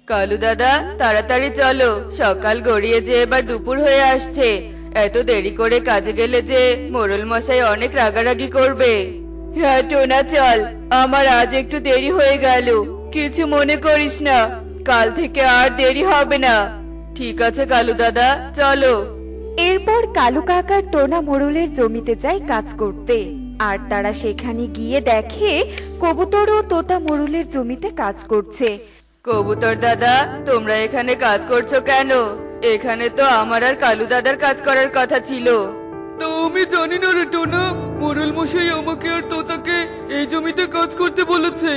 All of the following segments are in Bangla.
কালু দাদা, তাড়াতাড়ি চলো, সকাল গড়িয়ে যে এবার দুপুর হয়ে আসছে। এত দেরি করে কাজে গেলে যে মোড়ল মশাই অনেক রাগারাগি করবে। হ্যাঁ টোনা, চল, আমার আজ একটু দেরি হয়ে গেল, কিছু মনে করিস না, কাল থেকে আর দেরি হবে না। ঠিক আছে কালু দাদা, চলো। এরপর কালু কাকা টোনা মোড়লের জমিতে যায় কাজ করতে। আর তারা সেখানে গিয়ে দেখে কবুতর ও তোতা মোড়লের জমিতে কাজ করছে। কবুতর দাদা, তোমরা এখানে কাজ করছো কেন? এখানে তো আমার আর কালু দাদার কাজ করার কথা ছিল। তো আমি জানি না রে টোনা, মোড়ল মশাই আমাকে আর তোতাকে এই জমিতে কাজ করতে বলেছে,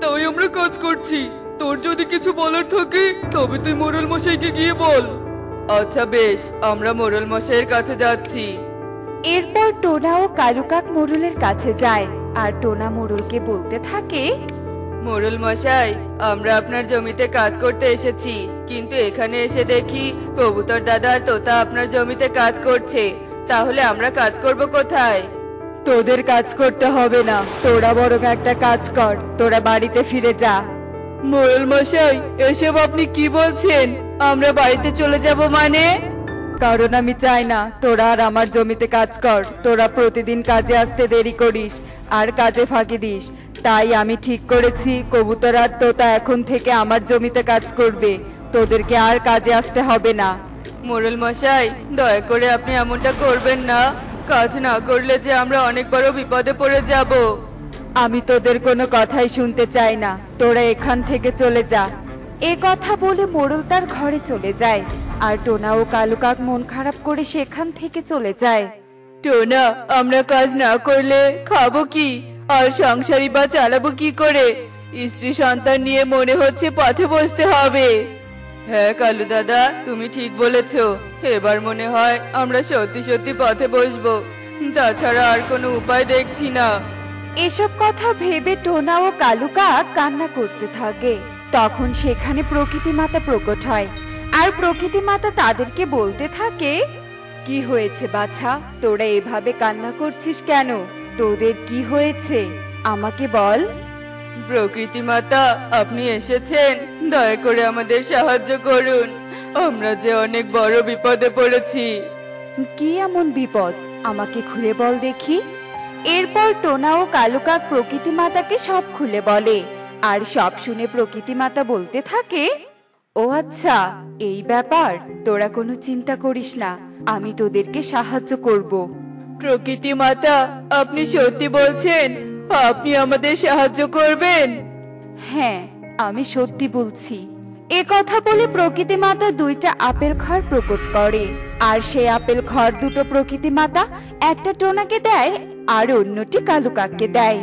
তাই আমরা কাজ করছি। তোর যদি কিছু বলার থাকে তবে তুই মোড়ল মশাইকে গিয়ে বল। আচ্ছা বেশ, আমরা মোড়ল মশাইয়ের কাছে যাচ্ছি। এরপর টোনা ও কালু কাক মোড়লের কাছে যায় আর টোনা মোড়লকে বলতে থাকে, মোড়ল মশাই, আমরা আপনার জমিতে কাজ করতে এসেছি, কিন্তু এখানে এসে দেখি কবুতর দাদা আর তোতা আপনার জমিতে কাজ করছে, তাহলে আমরা কাজ করব কোথায়? তোদের কাজ করতে হবে না, তোরা বরং একটা কাজ কর, তোরা বাড়িতে ফিরে যা। মোড়ল মশাই, এসব আপনি কি বলছেন? আমরা বাড়িতে চলে যাব মানে? কারণ আমি চাই না তোরা আর আমার জমিতে কাজ কর। তোরা প্রতিদিন কাজে আসতে দেরি করিস আর কাজে ফাঁকি দিস, তাই আমি ঠিক করেছি কবুতর আর তোতা এখন থেকে আমার জমিতে কাজ করবে, তোদেরকে আর কাজে আসতে হবে না। মোড়ল মশাই, দয়া করে আপনি এমনটা করবেন না, কাজ না করলে যে আমরা অনেক বড় বিপদে পড়ে যাব। আমি তোদের কোনো কথাই শুনতে চাই না, তোরা এখান থেকে চলে যা। এ কথা বলে মোড়ল তার ঘরে চলে যায় আর টোনা ও কালু কাক মন খারাপ করে সেখান থেকে চলে যায়। টোনা, আমরা কাজ না করলে খাবো কি, আর সংসারই বা চালাবো কি করে? স্ত্রী সন্তান নিয়ে মনে হচ্ছে পথে বসতে হবে। হ্যাঁ কালু দাদা, তুমি ঠিক বলেছো, এবার মনে হয় আমরা সত্যি সত্যি পথে বসবো, তাছাড়া আর কোনো উপায় দেখছি না। এসব কথা ভেবে টোনা ও কালু কাক কান্না করতে থাকে। তখন সেখানে প্রকৃতি মাতা প্রকট হয় আর প্রকৃতি মাতা তাদেরকে বলতে থাকে, কি হয়েছে বাছা, তোরা এভাবে কান্না করছিস কেন? তোদের কি হয়েছে আমাকে বল। প্রকৃতি মাতা, আপনি এসেছেন, দয়া করে আমাদের সাহায্য করুন, আমরা যে অনেক বড় বিপদে পড়েছি। কি এমন বিপদ আমাকে খুলে বল দেখি। এরপর টোনা ও কালু কাক প্রকৃতি মাতাকে সব খুলে বলে আর সব শুনে প্রকৃতি মাতা বলতে থাকে, ও আচ্ছা, এই ব্যাপার, তোরা কোনো চিন্তা করিস না, আমি তোদেরকে সাহায্য করব। প্রকৃতি মাতা, আপনি সত্যি বলছেন? আপনি আমাদের সাহায্য করবেন? হ্যাঁ, আমি সত্যি বলছি। এ কথা বলে প্রকৃতি মাতা দুইটা আপেল খড় প্রকট করে আর সেই আপেল খড় দুটো প্রকৃতি মাতা একটা টোনাকে দেয় আর অন্যটি কালু কাককে দেয়।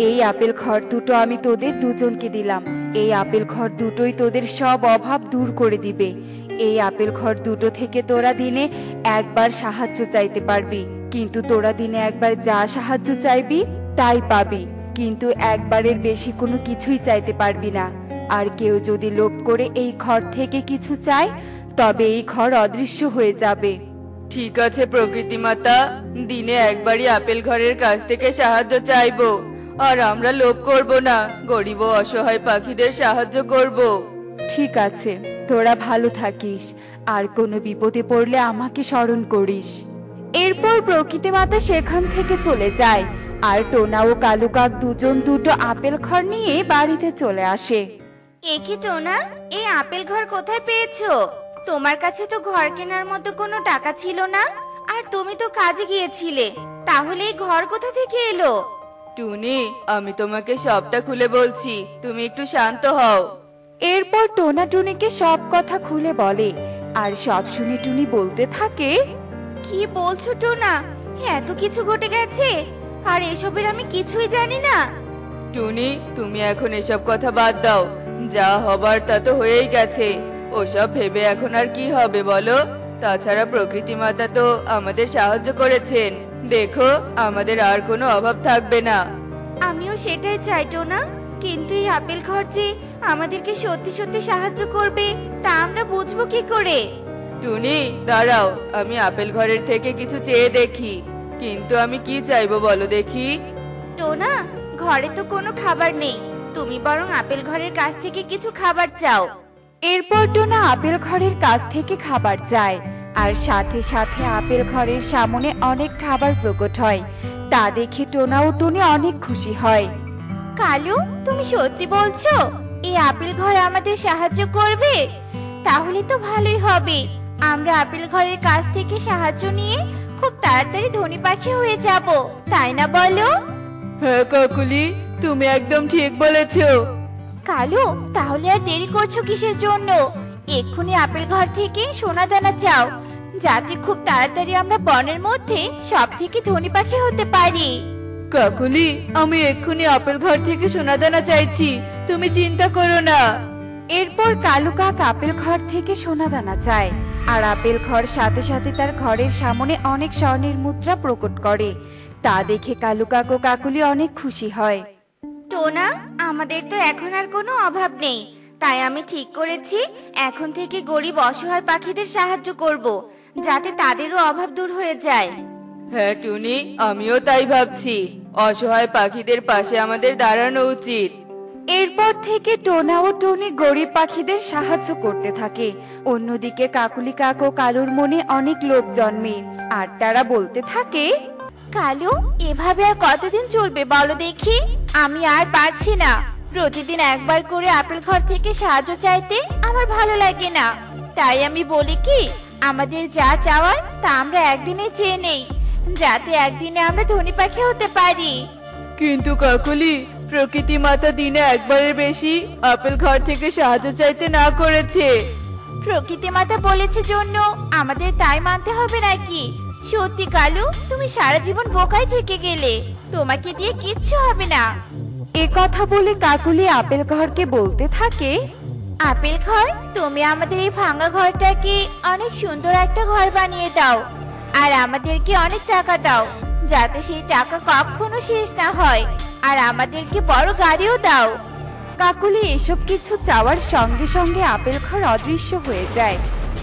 এই আপেল খড় দুটো আমি তোদের দুজনকে দিলাম, এই আপেল খড় দুটোই তোদের সব অভাব দূর করে দিবে। এই আপেল খড় দুটো থেকে তোরা দিনে একবার সাহায্য চাইতে পারবি, কিন্তু তোরা দিনে একবার যা সাহায্য চাইবি তাই পাবি, কিন্তু একবারের বেশি কোনো কিছুই চাইতে পারবি না। আর কেউ যদি লোভ করে এই খড় থেকে কিছু চায় তবে এই খড় অদৃশ্য হয়ে যাবে। ঠিক আছে প্রকৃতি মাতা, দিনে একবারই আপেল ঘরের কাছ থেকে সাহায্য চাইবো, আর আমরা লোভ করব না, গরিব ও অসহায় পাখিদের সাহায্য করব। ঠিক আছে, তোরা ভালো থাকিস, আর কোনো বিপদে পড়লে আমাকে স্মরণ করিস। এরপর প্রকৃতি মাতা সেখান থেকে চলে যায় আর টোনা ও কালু কাক দুজন দুটো আপেল খড় নিয়ে বাড়িতে চলে আসে। একি টোনা, এই আপেল ঘর কোথায় পেয়েছো? তোমার কাছে তো ঘর কেনার মতো কোনো টাকা ছিল না, আর তুমি তো কাজে গিয়েছিলে, তাহলে এই ঘর কোথা থেকে এলো? টুনি, আমি তোমাকে সবটা খুলে বলছি, তুমি একটু শান্ত হও। এরপর টোনা টুনিকে সব কথা খুলে বলে আর সব শুনে টুনি বলতে থাকে, কি বলছো টোনা, এত কিছু ঘটে গেছে আর এসবের আমি কিছুই জানি না। টুনি, তুমি এখন এসব কথা বাদ দাও, যা হবার তা তো হয়েই গেছে, ওসব ভেবে এখন আর কি হবে বলো? তাছাড়া প্রকৃতি মাতা তো আমাদের সাহায্য করেছেন, দেখো আমাদের আর কোনো অভাব থাকবে না। আমিও সেটাই চাই টোনা, কিন্তু এই আপেল ঘর যে আমাদেরকে সত্যি সত্যি সাহায্য করবে তা আমরা বুঝবো কি করে? টুনি দাঁড়াও, আমি আপেল ঘরের থেকে কিছু চেয়ে দেখি, কিন্তু আমি কি চাইবো বলো দেখি। টোনা, ঘরে তো কোনো খাবার নেই, তুমি বরং আপেল ঘরের কাছ থেকে কিছু খাবার চাও। এরপর টোনা আপেল ঘরের কাছ থেকে খাবার চায়, আর সাথে সাথে আপেল ঘরের সামনে অনেক খাবার প্রকট হয়। তা দেখে টোনা ও টুনি অনেক খুশি হয়। কালু, তুমি সত্যি বলছো এই আপেল ঘর আমাদের সাহায্য করবে? তাহলে তো ভালোই হবে। আমরা আপেল ঘরের কাছ থেকে সাহায্য নিয়ে খুব তাড়াতাড়ি ধনী পাখি হয়ে যাব, তাই না বলো? হ্যাঁ কাকুলি, তুমি একদম ঠিক বলেছো। কালু, তাহলে আর দেরি করছো কিসের জন্য? এক্ষুনি আপেল ঘর থেকে সোনা দানা চাও, যাতে খুব তাড়াতাড়ি আমরা বনের মধ্যে সব থেকে ধনী পাখি হতে পারি। কাকুলি, আমি এক্ষুনি আপেল ঘর থেকে সোনাদানা চাইছি, তুমি চিন্তা করো না। এরপর কালু কাক আপেল ঘর থেকে সোনা দানা চায়, আর আপেল ঘর সাথে সাথে তার ঘরের সামনে অনেক স্বর্ণের মুদ্রা প্রকট করে। তা দেখে কালু কাক ও কাকুলি অনেক খুশি হয়। টোনা, আমাদের তো এখন আর কোনো অভাব নেই, তাই আমি ঠিক করেছি এখন থেকে গরিব অসহায় পাখিদের সাহায্য করব, যাতে তাদেরও অভাব দূর হয়ে যায়। হ্যাঁ টুনি, আমিও তাই ভাবছি। অসহায় পাখিদের পাশে আমাদের দাঁড়ানো উচিত। এরপর থেকে টোনা ও টনি গরিব পাখিদের সাহায্য করতে থাকে। অন্যদিকে কাকুলি কাক ও কালুর মনে অনেক লোভ জন্মে, আর তারা বলতে থাকে, কালু, এভাবে আর কতদিন চলবে বলো দেখি? আমি আর পারছি না। প্রতিদিন একবার করে আপেল ঘর থেকে সাহায্য চাইতে আমার ভালো লাগে না। তাই আমি বলি কি, আমাদের যা চাওয়ার তা আমরা একদিনে চেয়ে নেই, যাতে একদিনে আমরা ধনী পাখি হতে পারি। কিন্তু কাকুলি, প্রকৃতি মাতা দিনে একবারের বেশি আপেল ঘর থেকে সাহায্য চাইতে না করেছে। প্রকৃতি মাতা বলেছে জন্য আমাদের তাই মানতে হবে নাকি? সত্যি কালু, তুমি সারা জীবন বোকাই থেকে গেলে, তোমাকে দিয়ে কিচ্ছু হবে না। এ কথা বলে কাকুলি আপেল ঘরকে বলতে থাকে, আপেল ঘর, তুমি আমাদের এই ভাঙা ঘরটাকে অনেক সুন্দর একটা ঘর বানিয়ে দাও, আর আমাদেরকে অনেক টাকা দাও, যাতে সেই টাকা কখনো শেষ না হয়, আর আমাদেরকে বড় গাড়িও দাও। কাকুলি এসব কিছু চাওয়ার সঙ্গে সঙ্গে আপেল ঘর অদৃশ্য হয়ে যায়।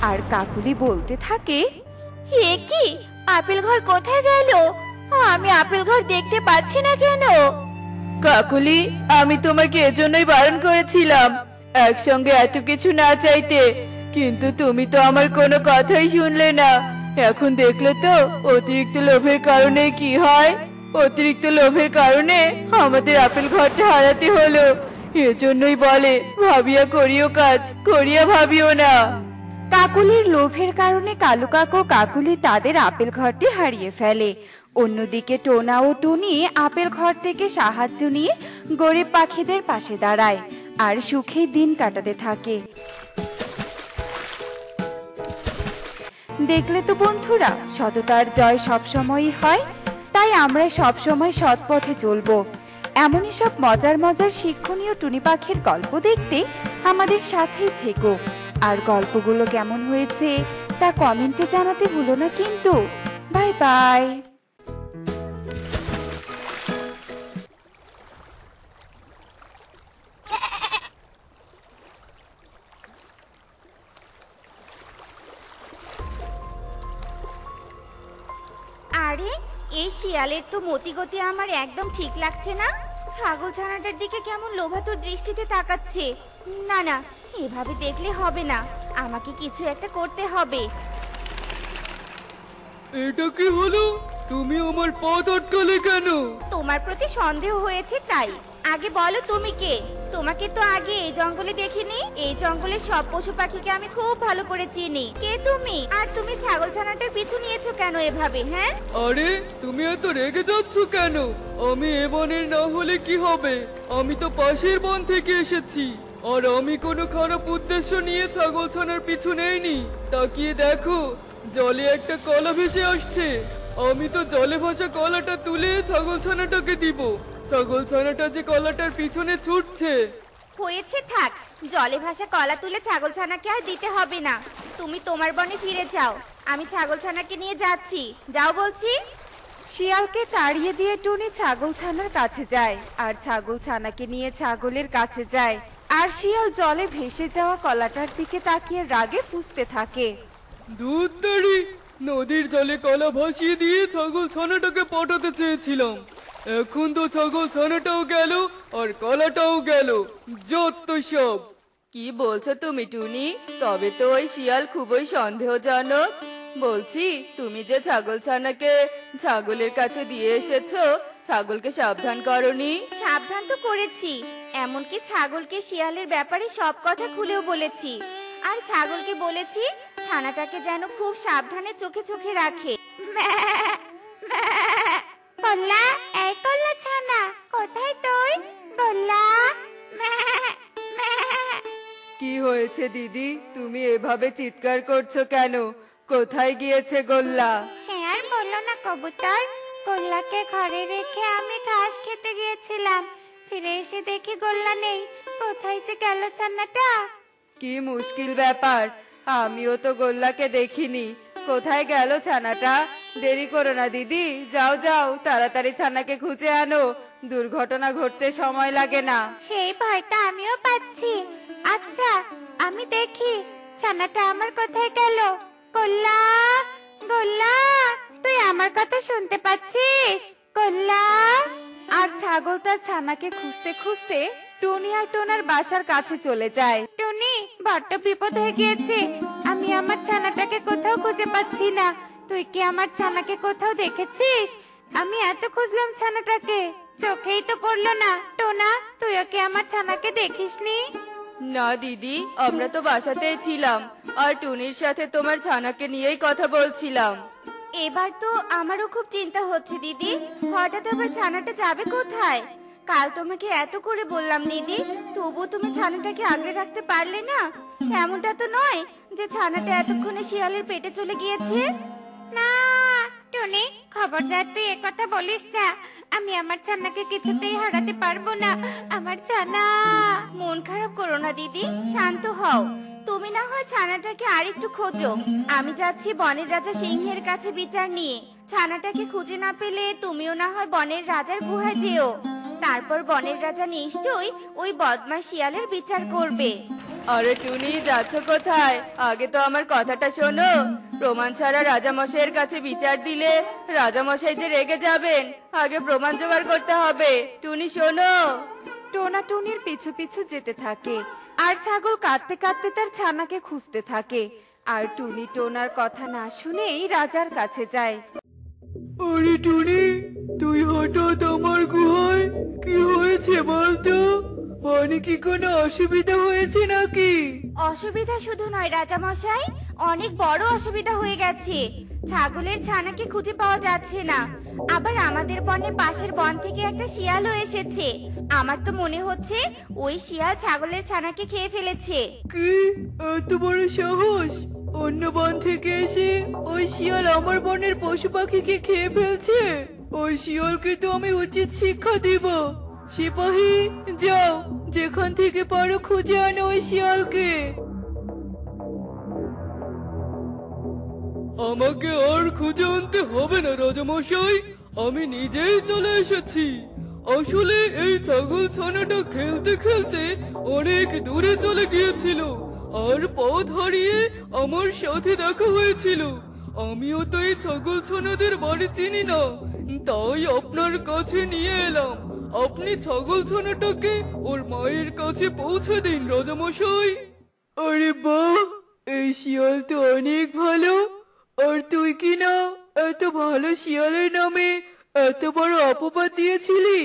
আর কাকুলি বলতে থাকে, হে কি, আপেল ঘর কোথায় গেল? আমি আপেল ঘর দেখতে পাচ্ছি না কেন? কাকুলি, আমি তোমাকে এজন্যই বারণ করেছিলাম একসঙ্গে এত কিছু না চাইতে, কিন্তু তুমি তো আমার কোনো কথাই শুনলে না। এখন দেখলে তো অতিরিক্ত লোভের কারণে কি হয়। অতিরিক্ত লোভের কারণে আমাদের আপেল ঘরটা হারাতে হলো। এজন্যই বলে, ভাবিয়া করিও কাজ, করিয়া ভাবিও না। কাকুলির লোভের কারণে কালু কাক ও কাকুলি তাদের আপেল ঘরটি হারিয়ে ফেলে। অন্যদিকে টোনা ও টুনি আপেল ঘর থেকে সাহায্য নিয়ে গরিব পাখিদের পাশে দাঁড়ায়, আর সুখে দিন কাটাতে থাকে। দেখলে তো বন্ধুরা, সততার জয় সবসময়ই হয়। তাই আমরা সবসময় সৎ পথে চলবো। এমনই সব মজার মজার শিক্ষণীয় টুনি পাখির গল্প দেখতে আমাদের সাথেই থেকো। আর গল্পগুলো কেমন হয়েছে তা কমেন্টে জানাতে ভুলো না কিন্তু। Bye bye. আরে, এই শিয়ালের তো মতিগতি আমার একদম ঠিক লাগছে না। ছাগল ছানাটার দিকে কেমন লোভাতুর দৃষ্টিতে তাকাচ্ছে। না না, এভাবে দেখলে হবে না, আমাকে কিছু একটা করতে হবে। এটা কি হলো? তুমি আমার পথ আটকালে কেন? তোমার প্রতি সন্দেহ হয়েছে তাই। আগে বলো তুমি কে? তোমাকে তো আগে এই জঙ্গলে দেখিনি। এই জঙ্গলের সব পশু পাখিকে আমি খুব ভালো করে চিনি। কে তুমি? আর তুমি ছাগল ছানাটার পিছু নিয়েছো কেন এভাবে? হ্যাঁ, আরে, তুমি এত রেগে যাচ্ছ কেন? আমি এ বনের না হলে কি হবে? আমি তো পাশের বন থেকে এসেছি, আর আমি কোনো খারাপ উদ্দেশ্য নিয়ে ছাগল ছানার পিছু নেইনি। তাকিয়ে দেখো, জলে একটা কলা ভেসে আসছে। আমি তো জলে ভাসা কলাটা তুলে ছাগল ছানাটাকে দিব। ছাগল ছানাটা যে কলাটার পিছনে ছুটছে। হয়েছে, থাক। জলে ভাসা কলা তুলে ছাগল ছানাকে আর দিতে হবে না। তুমি তোমার বনে ফিরে যাও, আমি ছাগল ছানাকে নিয়ে যাচ্ছি। যাও বলছি। শিয়ালকে তাড়িয়ে দিয়ে টুনি ছাগল ছানার কাছে যায়, আর ছাগল ছানাকে নিয়ে ছাগলের কাছে যায়। আর শিয়াল জলে ভেসে যাওয়া কলাটার দিকে তাকিয়ে রাগে পুষতে থাকে। দুধ দাঁড়ি, নদীর জলে কলা ভাসিয়ে দিয়ে ছাগল ছানাটাকে পাঠাতে চেয়েছিলাম। এখন তো ছাগল ছানাটাও গেল আর কলাটাও গেল। যত সব। কি বলছো তুমি টুনি? তবে তো ওই শিয়াল খুবই সন্দেহজনক। বলছি, তুমি যে ছাগলছানাকে ছাগলের কাছে দিয়ে এসেছো, ছাগলকে সাবধান করনি? সাবধান তো করেছি, এমনকি ছাগলকে শিয়ালের ব্যাপারে সব কথা খুলেও বলেছি। আর ছাগলকে বলেছি ছানাটাকে যেন খুব সাবধানে চোখে চোখে রাখে। কল্লা, এই কল্লা ছানা, কোথায় তুই? কল্লা। কি হয়েছে দিদি, তুমি এভাবে চিৎকার করছো কেন? কোথায় গিয়েছে গোল্লা? সে আর বললো না কবুতর, গোল্লাকে ঘরে রেখে আমি ঘাস খেতে গিয়েছিলাম, ফিরে এসে দেখি গোল্লা নেই। কোথায় যে গেল ছানাটা? কি মুশকিল ব্যাপার, আমিও তো গোল্লাকে দেখিনি। কোথায় গেল ছানাটা? দেরি করো না দিদি, যাও যাও, তাড়াতাড়ি ছানাকে খুঁজে আনো, দুর্ঘটনা ঘটতে সময় লাগে না। সেই ভয়টা আমিও পাচ্ছি। আচ্ছা, আমি দেখি ছানাটা আমার কোথায় গেল। গোল্লা, গোল্লা, তুই আমার কথা শুনতে পাচ্ছিস? গোল্লা। আর ছাগল তার ছানাকে খুঁজতে খুঁজতে টুনি আর টোনার বাসার কাছে চলে যায়। টুনি, বড্ড বিপদ হয়ে গিয়েছে, আমি আমার ছানাটাকে কোথাও খুঁজে পাচ্ছি না। তুই কি আমার ছানাকে কোথাও দেখেছিস? আমি এত খুঁজলাম ছানাটাকে, চোখেই তো পড়লো না। টোনা, তুইও কি আমার ছানাকে দেখিসনি? না দিদি, আমরা তো বাসাতেই ছিলাম, আর টুনির সাথে তোমার ছানাকে নিয়েই কথা বলছিলাম। এবার তো আমারও খুব চিন্তা হচ্ছে দিদি, হঠাৎ আবার ছানাটা যাবে কোথায়? কাল তোমাকে এত করে বললাম দিদি, তবু তুমি ছানাটাকে আগলে রাখতে পারলে না। এমনটা তো নয় যে ছানাটা এতক্ষণে শিয়ালের পেটে চলে গিয়েছে। না টুনি, খবরদার তুই একথা বলিস না। আমি আমার ছানাকে কিছুতেই হারাতে পারবো না। আমার ছানা। মন খারাপ করো না দিদি, শান্ত হও। তুমি না হয় ছানাটাকে আরেকটু খোঁজো, আমি যাচ্ছি বনের রাজা সিংহের কাছে বিচার নিয়ে। ছানাটাকে খুঁজে না পেলে তুমিও না হয় বনের রাজার গুহায় যেও, তারপর বনের রাজা নিশ্চয়ই ওই বদমাশ শিয়ালের বিচার করবে। আরে টুনি, যাচ্ছ কোথায়? আগে তো আমার কথাটা শোনো। প্রমাণ ছাড়া রাজামশাইয়ের কাছে বিচার দিলে রাজামশাই যে রেগে যাবেন। আগে প্রমাণ জোগাড় করতে হবে। টুনি শোনো। টোনা টুনির পিছু পিছু যেতে থাকে, আর ছাগল কাঁদতে কাঁদতে তার ছানাকে খুঁজতে থাকে। আর টুনি টোনার কথা না শুনেই রাজার কাছে যায়। আরে টুনি, তুই হঠাৎ আমার গুহায়, কি হয়েছে বলতো? মানে কি কোনো অসুবিধা হয়েছে নাকি? অসুবিধা শুধু নয় রাজামশাই, অনেক বড় অসুবিধা হয়ে গেছে। ছাগলের ছানাকে খুঁজে পাওয়া যাচ্ছে না। আবার আমাদের বনের পাশের বন থেকে একটা শিয়ালও এসেছে। আমার তো মনে হচ্ছে ওই শিয়াল ছাগলের ছানাকে খেয়ে ফেলেছে। কি এত বড় সাহস? অন্য বন থেকে এসে ওই শিয়াল আমার বনের পশু পাখিকে খেয়ে ফেলছে। ওই শিয়ালকে তো আমি উচিত শিক্ষা দিব। সিপাহী, যাও, যেখান থেকে পারো খুঁজে আনো ওই শিয়ালকে। আমাকে আর খুঁজে আনতে হবে না রাজামশাই, আমি নিজেই চলে এসেছি। আসলে এই ছাগল ছানাটা খেলতে খেলতে অনেক দূরে চলে গিয়েছিল, আর পথ হারিয়ে আমার সাথে দেখা হয়েছিল। আমিও তো এই ছাগল ছানাদের বাড়ি চিনি না, তাই আপনার কাছে নিয়ে এলাম। আপনি ছাগল ছানাটাকে ওর মায়ের কাছে পৌঁছে দিন রাজামশাই। আরে বাহ, এই শিয়াল তো অনেক ভালো। আর তুই কি না এত ভালো শিয়ালের নামে এত বড় অপবাদ দিয়েছিলি?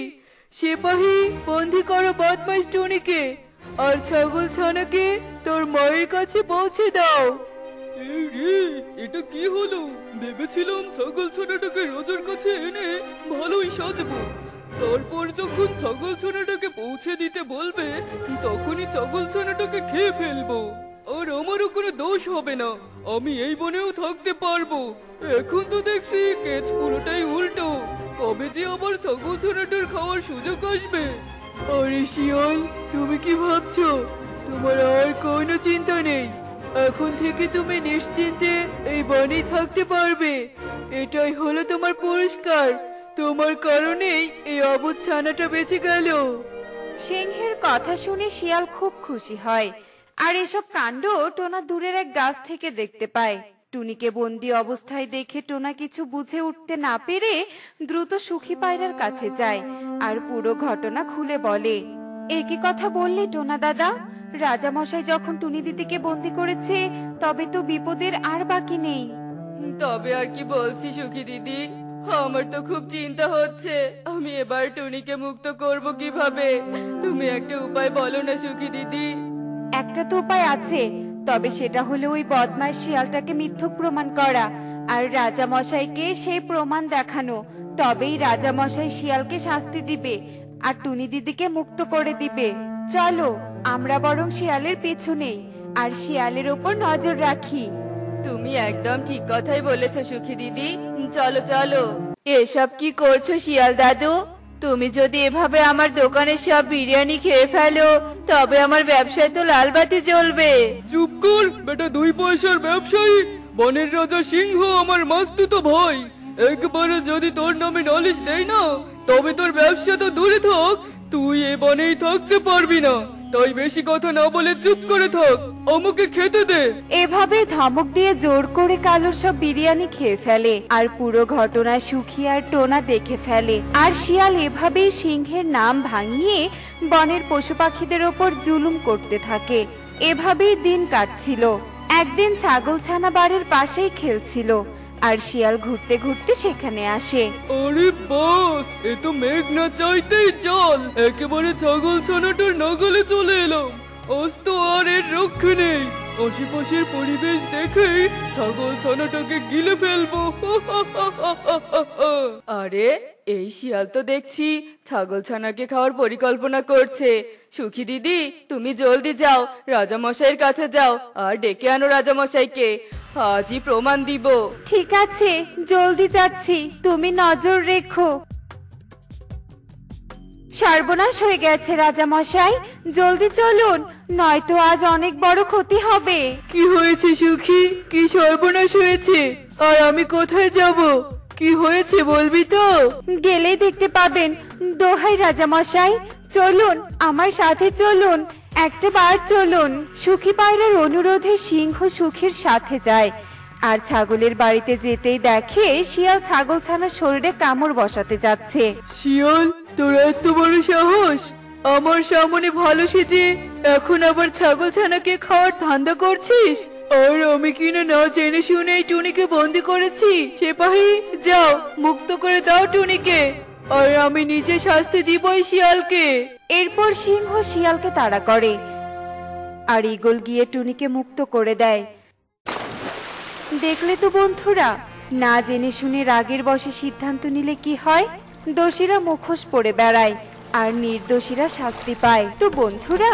সিপাহী, বন্দি করো বদমাইশ টুনিকে, আর ছাগল ছানাকে তোর মায়ের কাছে পৌঁছে দাও। এই রে, এটা কি হলো? ভেবেছিলাম ছাগল ছানাটাকে রাজার কাছে এনে ভালোই সাজবো, তারপর যখন ছাগল ছানাটাকে পৌঁছে দিতে বলবে তখনই ছাগল ছানাটাকে খেয়ে ফেলবো, আর আমারও কোনো দোষ হবে না। আমি এই বনেও থাকতে পারবো। এখন তো দেখছি কেচ পুরোটাই উল্টো। কবে যে আবার ছাগল ছানাটার খাওয়ার সুযোগ আসবে? আরে শিয়াল, তুমি কি ভাবছো? তোমার আর কোনো চিন্তা নেই। এখন থেকে তুমি নিশ্চিন্তে এই বনেই থাকতে পারবে। এটাই হলো তোমার পুরস্কার। তোমার কারণেই এই অবুঝ ছানাটা বেঁচে গেল। সিংহের কথা শুনে শিয়াল খুব খুশি হয়। আর এসব কাণ্ড টোনা দূরের এক গাছ থেকে দেখতে পায়। টুনিকে বন্দি অবস্থায় দেখে টোনা কিছু বুঝে উঠতে না পেরে দ্রুত সুখী পায়রার কাছে যায় আর পুরো ঘটনা খুলে বলে। একই কথা বললে টোনা দাদা, রাজামশাই যখন টুনি দিদিকে বন্দি করেছে তবে তো বিপদের আর বাকি নেই। তবে আর কি বলছি সুখী দিদি, আমার তো খুব চিন্তা হচ্ছে আমি এবার টুনিকে মুক্ত করব কিভাবে। তুমি একটা উপায় বলো না সুখী দিদি। একটা তো উপায় আছে, তবে সেটা হলো ওই বদমাশ শিয়ালটাকে মিথ্যক প্রমাণ করা আর রাজামশাইকে সেই প্রমাণ দেখানো। তবেই রাজামশাই শিয়ালকে শাস্তি দিবে আর টুনি দিদিকে মুক্ত করে দিবে। চলো আমরা বরং শিয়ালের পিছু নেই আর শিয়ালের ওপর নজর রাখি। তুমি একদম ঠিক কথাই বলেছো সুখী দিদি, চলো চলো। এসব কি করছো শিয়াল দাদু? তুমি যদি এভাবে আমার দোকানের সব বিরিয়ানি খেয়ে ফেলো তবে আমার ব্যবসায় তো লাল বাতি জ্বলবে। চুপ কর বেটা, 2 পয়সার ব্যবসায়ী। বনের রাজা সিংহ আমার মাস্তুতো ভাই। একবারে যদি তোর নামে নালিশ দেই না তবে তোর ব্যবসা তো দূরে থাক, তুই এ বনেই থাকতে পারবি না। তাই বেশি কথা না বলে চুপ করে থাক, আমাকে খেতে দে। এভাবে ধমক দিয়ে জোর করে কালুর সব বিরিয়ানি খেয়ে ফেলে আর পুরো ঘটনা সুখী আর টোনা দেখে ফেলে। আর শিয়াল এভাবেই সিংহের নাম ভাঙিয়ে বনের পশু পাখিদের ওপর জুলুম করতে থাকে। এভাবেই দিন কাটছিল। একদিন ছাগলছানা বাড়ির পাশেই খেলছিল আর শিয়াল ঘুরতে ঘুরতে সেখানে আসে। আরে বস, এ তো মেঘ না চাইতেই জল, একেবারে ছাগল ছানাটার নাগালে চলে এলাম। আজ তো আর এর রক্ষে নেই। আশেপাশের পরিবেশ দেখে ছাগল ছানাটাকে গিলে ফেলবো। আরে এই শিয়াল তো দেখছি ছাগল ছানাকে খাওয়ার পরিকল্পনা করছে। সুখী দিদি তুমি জলদি যাও, রাজামশাইয়ের কাছে যাও আর ডেকে আনো রাজামশাইকে। আজই প্রমাণ দিব। ঠিক আছে, জলদি যাচ্ছি, তুমি নজর রেখো। সর্বনাশ হয়ে গেছে রাজামশাই, জলদি চলুন, নয়তো আজ অনেক বড় ক্ষতি হবে। কি হয়েছে সুখী? কি সর্বনাশ হয়েছে? আর আমি কোথায় যাব? কি হয়েছে বলবি তো? গেলেই দেখতে পাবেন। দোহাই রাজামশাই, চলুন আমার সাথে চলুন, একটা বার চলুন। সুখী পায়রার অনুরোধে সিংহ সুখীর সাথে যায় আর ছাগলের বাড়িতে যেতেই দেখে শিয়াল ছাগলছানার শরীরে কামড় বসাতে যাচ্ছে। শিয়াল, তোর এত বড় সাহস! আমার সামনে ভালো সেজে এখন আবার ছাগল ছানাকে খাওয়ার ধান্দা করছিস? আর আমি কিনা না জেনে শুনে এই টুনিকে বন্দি করেছি। সিপাহী, যাও মুক্ত করে দাও টুনিকে, আর আমি নিজে শাস্তি দিবই শিয়ালকে। এরপর সিংহ শিয়ালকে তাড়া করে আর ঈগল গিয়ে টুনিকে মুক্ত করে দেয়। দেখলে তো বন্ধুরা, না জেনে শুনে রাগের বশে সিদ্ধান্ত নিলে কি হয়? দোষীরা মুখোশ পরে বেড়ায় আর নির্দোষীরা শাস্তি পায়। তো বন্ধুরা,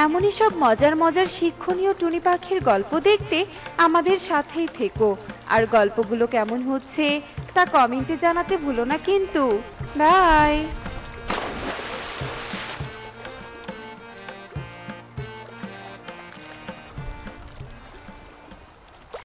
এমনই সব মজার মজার শিক্ষণীয় টুনি পাখির গল্প দেখতে আমাদের সাথেই থেকো। আর গল্পগুলো কেমন হচ্ছে তা কমেন্টে জানাতে ভুলো না কিন্তু। বাই।